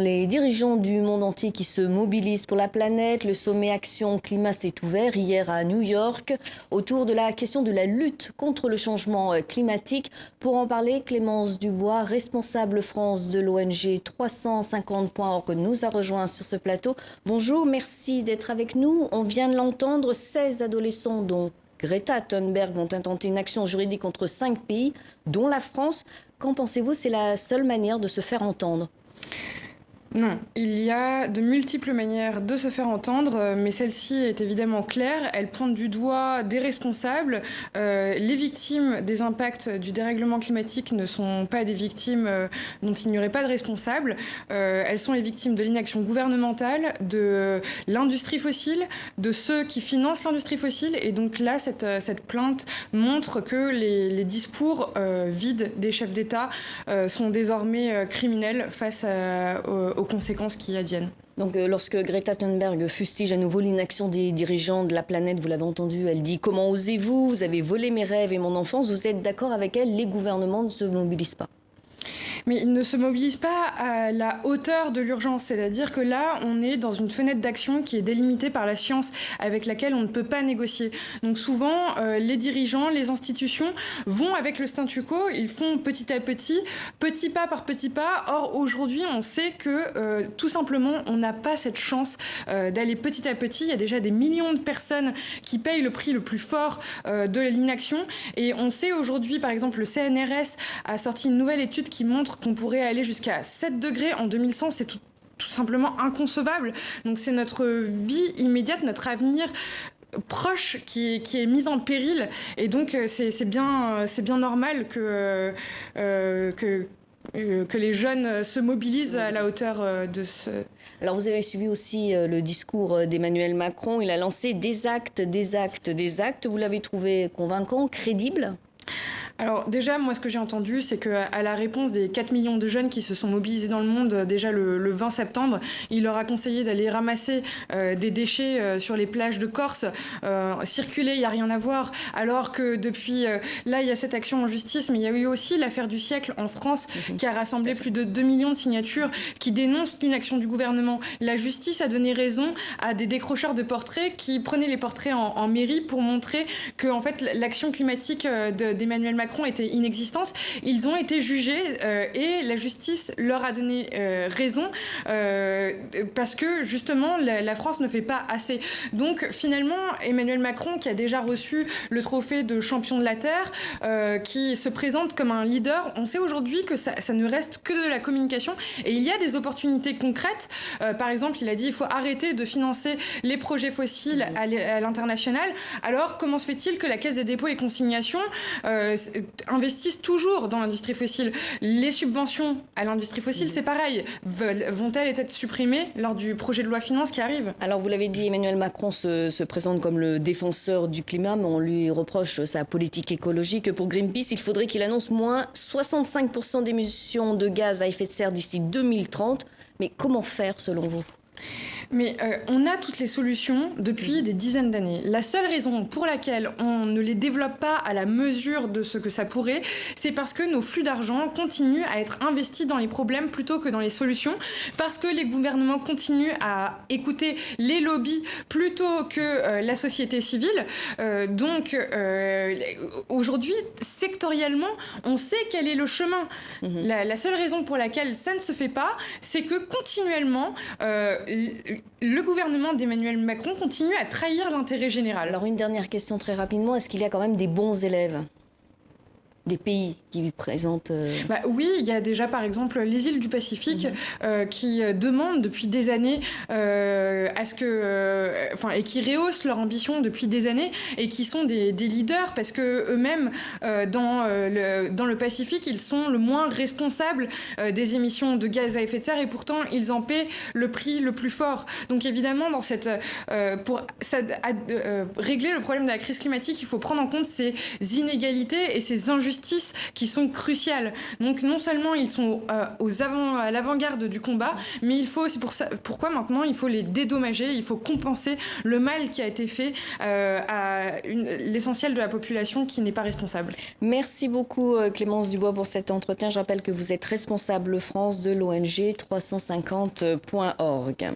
Les dirigeants du monde entier qui se mobilisent pour la planète, le sommet Action Climat s'est ouvert hier à New York autour de la question de la lutte contre le changement climatique. Pour en parler, Clémence Dubois, responsable France de l'ONG 350.org, nous a rejoint sur ce plateau. Bonjour, merci d'être avec nous. On vient de l'entendre, 16 adolescents dont Greta Thunberg vont intenter une action juridique contre 5 pays, dont la France. Qu'en pensez-vous? C'est la seule manière de se faire entendre? Non, il y a de multiples manières de se faire entendre, mais celle-ci est évidemment claire. Elle pointe du doigt des responsables. Les victimes des impacts du dérèglement climatique ne sont pas des victimes dont il n'y aurait pas de responsables. Elles sont les victimes de l'inaction gouvernementale, de l'industrie fossile, de ceux qui financent l'industrie fossile. Et donc là, cette plainte montre que les discours vides des chefs d'État sont désormais criminels face aux conséquences qui adviennent. Donc lorsque Greta Thunberg fustige à nouveau l'inaction des dirigeants de la planète, vous l'avez entendu, elle dit « Comment osez-vous? Vous avez volé mes rêves et mon enfance ». Vous êtes d'accord avec elle? Les gouvernements ne se mobilisent pas. Mais ils ne se mobilisent pas à la hauteur de l'urgence. C'est-à-dire que là, on est dans une fenêtre d'action qui est délimitée par la science avec laquelle on ne peut pas négocier. Donc souvent, les dirigeants, les institutions vont avec le statu quo, ils font petit à petit pas par petit pas. Or, aujourd'hui, on sait que tout simplement, on n'a pas cette chance d'aller petit à petit. Il y a déjà des millions de personnes qui payent le prix le plus fort de l'inaction. Et on sait aujourd'hui, par exemple, le CNRS a sorti une nouvelle étude qui montre qu'on pourrait aller jusqu'à 7 degrés en 2100, c'est tout simplement inconcevable. Donc c'est notre vie immédiate, notre avenir proche qui est mise en péril. Et donc c'est bien normal que les jeunes se mobilisent à la hauteur de ce... Alors vous avez suivi aussi le discours d'Emmanuel Macron. Il a lancé des actes, des actes, des actes. Vous l'avez trouvé convaincant, crédible ? Alors déjà, moi, ce que j'ai entendu, c'est qu'à la réponse des 4 millions de jeunes qui se sont mobilisés dans le monde déjà le 20 septembre, il leur a conseillé d'aller ramasser des déchets sur les plages de Corse, circuler, il n'y a rien à voir, alors que depuis, là, il y a cette action en justice, mais il y a eu aussi l'affaire du siècle en France qui a rassemblé plus de 2 millions de signatures qui dénoncent l'inaction du gouvernement. La justice a donné raison à des décrocheurs de portraits qui prenaient les portraits en mairie pour montrer que en fait, l'action climatique d'Emmanuel Macron était inexistante. Ils ont été jugés et la justice leur a donné raison parce que justement la France ne fait pas assez. Donc finalement Emmanuel Macron, qui a déjà reçu le trophée de champion de la Terre, qui se présente comme un leader, on sait aujourd'hui que ça ne reste que de la communication et il y a des opportunités concrètes. Par exemple, il a dit il faut arrêter de financer les projets fossiles à l'international. Alors comment se fait-il que la Caisse des dépôts et consignations investissent toujours dans l'industrie fossile? Les subventions à l'industrie fossile, c'est pareil. Vont-elles être supprimées lors du projet de loi finance qui arrive? Alors vous l'avez dit, Emmanuel Macron se présente comme le défenseur du climat, mais on lui reproche sa politique écologique. Pour Greenpeace, il faudrait qu'il annonce moins 65% d'émissions de gaz à effet de serre d'ici 2030. Mais comment faire selon vous? Mais on a toutes les solutions depuis des dizaines d'années. La seule raison pour laquelle on ne les développe pas à la mesure de ce que ça pourrait, c'est parce que nos flux d'argent continuent à être investis dans les problèmes plutôt que dans les solutions, parce que les gouvernements continuent à écouter les lobbies plutôt que la société civile. Donc aujourd'hui, sectoriellement, on sait quel est le chemin. La seule raison pour laquelle ça ne se fait pas, c'est que continuellement, le gouvernement d'Emmanuel Macron continue à trahir l'intérêt général. Alors une dernière question très rapidement, est-ce qu'il y a quand même des bons élèves des pays qui présentent... Oui, il y a déjà par exemple les îles du Pacifique qui demandent depuis des années à ce que... et qui rehaussent leur ambition depuis des années et qui sont des leaders parce que eux-mêmes, dans le Pacifique, ils sont le moins responsables des émissions de gaz à effet de serre et pourtant ils en paient le prix le plus fort. Donc évidemment, pour régler le problème de la crise climatique, il faut prendre en compte ces inégalités et ces injustices justice qui sont cruciales. Donc non seulement ils sont à l'avant-garde du combat, mais c'est pourquoi maintenant il faut les dédommager, il faut compenser le mal qui a été fait à l'essentiel de la population qui n'est pas responsable. Merci beaucoup Clémence Dubois pour cet entretien. Je rappelle que vous êtes responsable France de l'ONG 350.org.